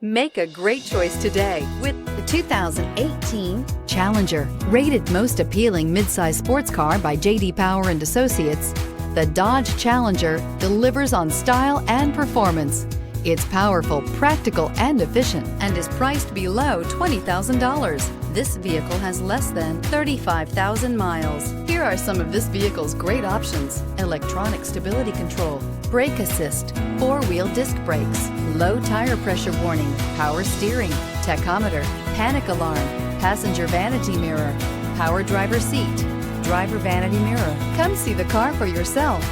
Make a great choice today with The 2018 Challenger. Rated most appealing midsize sports car by J.D. Power and Associates, the Dodge Challenger delivers on style and performance. It's powerful, practical, and efficient, and is priced below $20,000. This vehicle has less than 35,000 miles. Here are some of this vehicle's great options: electronic stability control, brake assist, four-wheel disc brakes, low tire pressure warning, power steering, tachometer, panic alarm, passenger vanity mirror, power driver seat, driver vanity mirror. Come see the car for yourself.